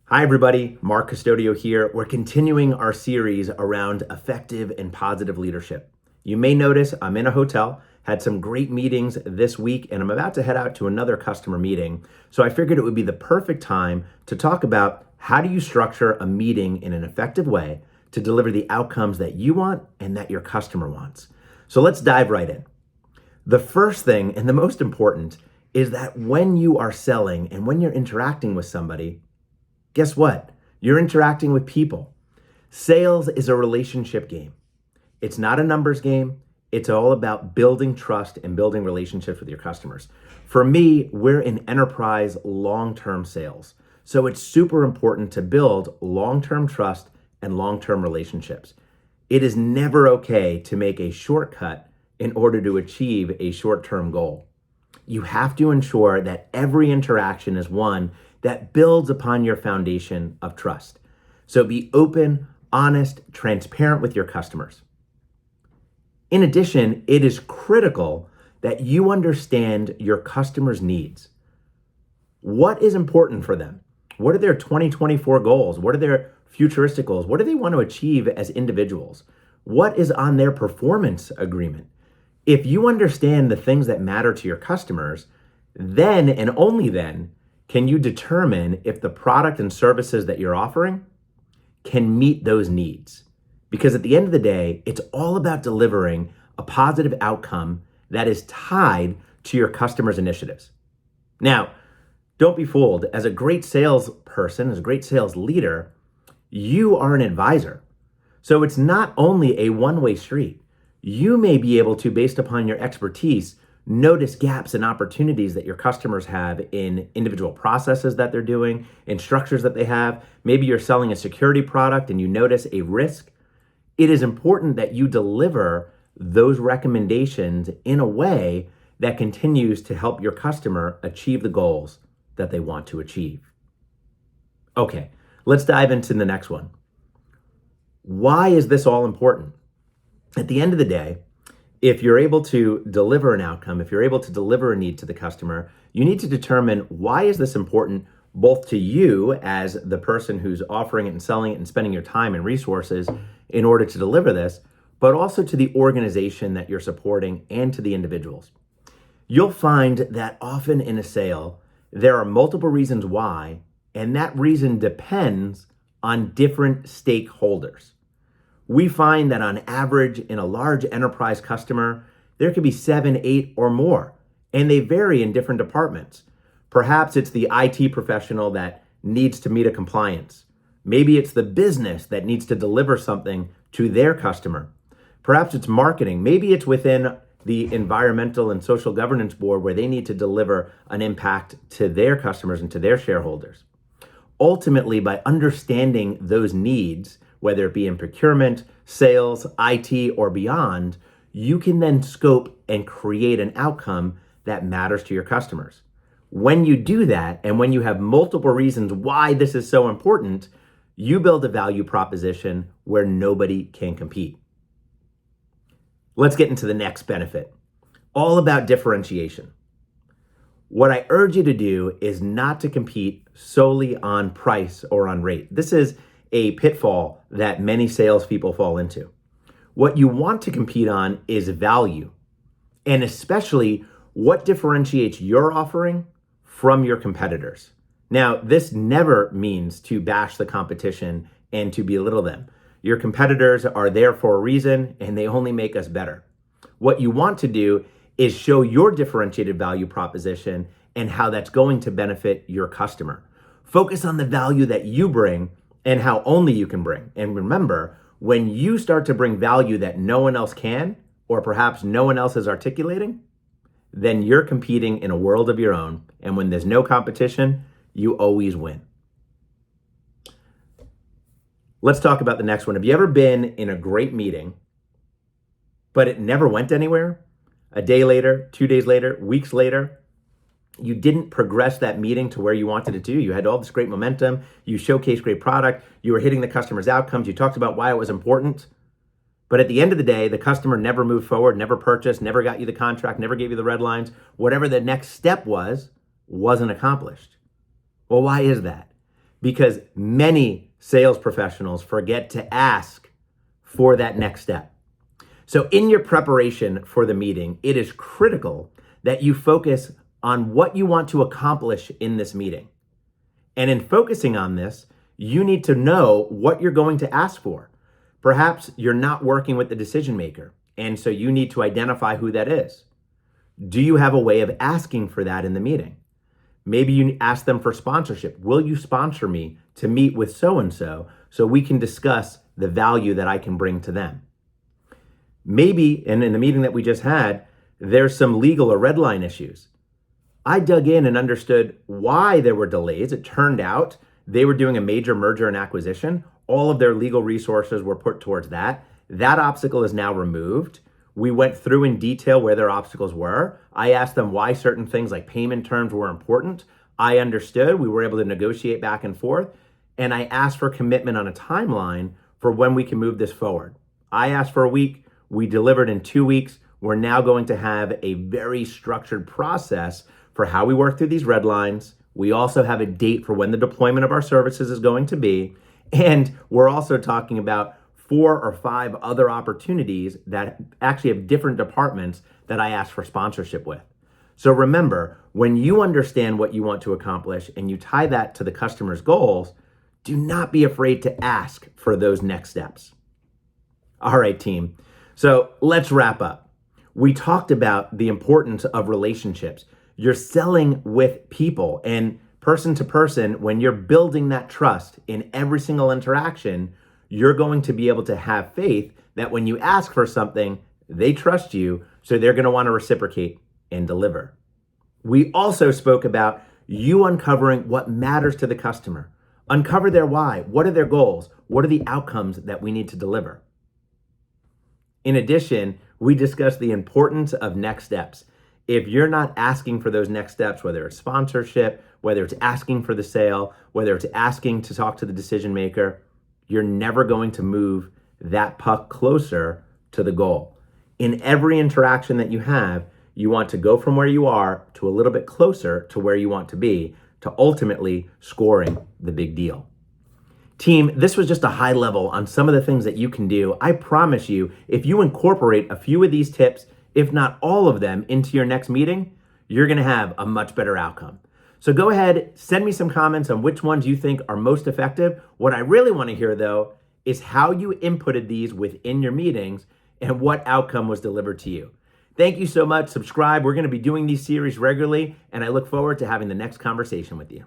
Hi, everybody. Mark Custodio here. We're continuing our series around effective and positive leadership. You may notice I'm in a hotel, had some great meetings this week, and I'm about to head out to another customer meeting. So I figured it would be the perfect time to talk about how do you structure a meeting in an effective way to deliver the outcomes that you want and that your customer wants. So let's dive right in. The first thing, and the most important, is that when you are selling and when you're interacting with somebody, guess what? You're interacting with people. Sales is a relationship game. It's not a numbers game. It's all about building trust and building relationships with your customers. For me, we're in enterprise long-term sales. So it's super important to build long-term trust and long-term relationships. It is never okay to make a shortcut in order to achieve a short-term goal. You have to ensure that every interaction is one that builds upon your foundation of trust. So be open, honest, transparent with your customers. In addition, it is critical that you understand your customers' needs. What is important for them? What are their 2024 goals? What are their futuristic goals? What do they want to achieve as individuals? What is on their performance agreement? If you understand the things that matter to your customers, then and only then can you determine if the product and services that you're offering can meet those needs. Because at the end of the day, it's all about delivering a positive outcome that is tied to your customers' initiatives. Now, don't be fooled. As a great salesperson, as a great sales leader, you are an advisor. So it's not only a one-way street. You may be able to, based upon your expertise, notice gaps and opportunities that your customers have in individual processes that they're doing, in structures that they have. Maybe you're selling a security product and you notice a risk. It is important that you deliver those recommendations in a way that continues to help your customer achieve the goals that they want to achieve. Okay, let's dive into the next one. Why is this all important? At the end of the day, if you're able to deliver an outcome, if you're able to deliver a need to the customer, you need to determine why is this important both to you as the person who's offering it and selling it and spending your time and resources in order to deliver this, but also to the organization that you're supporting and to the individuals. You'll find that often in a sale, there are multiple reasons why, and that reason depends on different stakeholders. We find that on average in a large enterprise customer, there could be 7, 8 or more, and they vary in different departments. Perhaps it's the IT professional that needs to meet a compliance. Maybe it's the business that needs to deliver something to their customer. Perhaps it's marketing. Maybe it's within the environmental and social governance board where they need to deliver an impact to their customers and to their shareholders. Ultimately, by understanding those needs, whether it be in procurement, sales, IT, or beyond, you can then scope and create an outcome that matters to your customers. When you do that, and when you have multiple reasons why this is so important, you build a value proposition where nobody can compete. Let's get into the next benefit, all about differentiation. What I urge you to do is not to compete solely on price or on rate. This is a pitfall that many salespeople fall into. What you want to compete on is value, and especially what differentiates your offering from your competitors. Now, this never means to bash the competition and to belittle them. Your competitors are there for a reason, and they only make us better. What you want to do is show your differentiated value proposition and how that's going to benefit your customer. Focus on the value that you bring and how only you can bring. And remember, when you start to bring value that no one else can, or perhaps no one else is articulating, then you're competing in a world of your own. And when there's no competition, you always win. Let's talk about the next one. Have you ever been in a great meeting, but it never went anywhere? A day later, 2 days later, weeks later, you didn't progress that meeting to where you wanted it to. You had all this great momentum. You showcased great product. You were hitting the customer's outcomes. You talked about why it was important. But at the end of the day, the customer never moved forward, never purchased, never got you the contract, never gave you the red lines. Whatever the next step was, wasn't accomplished. Well, why is that? because many sales professionals forget to ask for that next step. So in your preparation for the meeting, it is critical that you focus on what you want to accomplish in this meeting. And in focusing on this, you need to know what you're going to ask for. Perhaps you're not working with the decision maker, and so you need to identify who that is. Do you have a way of asking for that in the meeting? Maybe you ask them for sponsorship. Will you sponsor me to meet with so-and-so so we can discuss the value that I can bring to them? Maybe, and in the meeting that we just had, there's some legal or red line issues. I dug in and understood why there were delays. It turned out they were doing a major merger and acquisition. All of their legal resources were put towards that. That obstacle is now removed. We went through in detail where their obstacles were. I asked them why certain things like payment terms were important. I understood. We were able to negotiate back and forth. And I asked for commitment on a timeline for when we can move this forward. I asked for a week. We delivered in 2 weeks. We're now going to have a very structured process for how we work through these red lines. We also have a date for when the deployment of our services is going to be. And we're also talking about 4 or 5 other opportunities that actually have different departments that I asked for sponsorship with. So remember, when you understand what you want to accomplish and you tie that to the customer's goals, do not be afraid to ask for those next steps. All right, team. So let's wrap up. We talked about the importance of relationships. You're selling with people, and person to person, when you're building that trust in every single interaction, you're going to be able to have faith that when you ask for something, they trust you, so they're going to want to reciprocate and deliver. We also spoke about you uncovering what matters to the customer. Uncover their why. What are their goals? What are the outcomes that we need to deliver? In addition, we discussed the importance of next steps. If you're not asking for those next steps, whether it's sponsorship, whether it's asking for the sale, whether it's asking to talk to the decision maker, you're never going to move that puck closer to the goal. In every interaction that you have, you want to go from where you are to a little bit closer to where you want to be, to ultimately scoring the big deal. Team, this was just a high level on some of the things that you can do. I promise you, if you incorporate a few of these tips, if not all of them, into your next meeting, you're going to have a much better outcome. So go ahead, send me some comments on which ones you think are most effective. What I really want to hear, though, is how you inputted these within your meetings and what outcome was delivered to you. Thank you so much. Subscribe. We're going to be doing these series regularly, and I look forward to having the next conversation with you.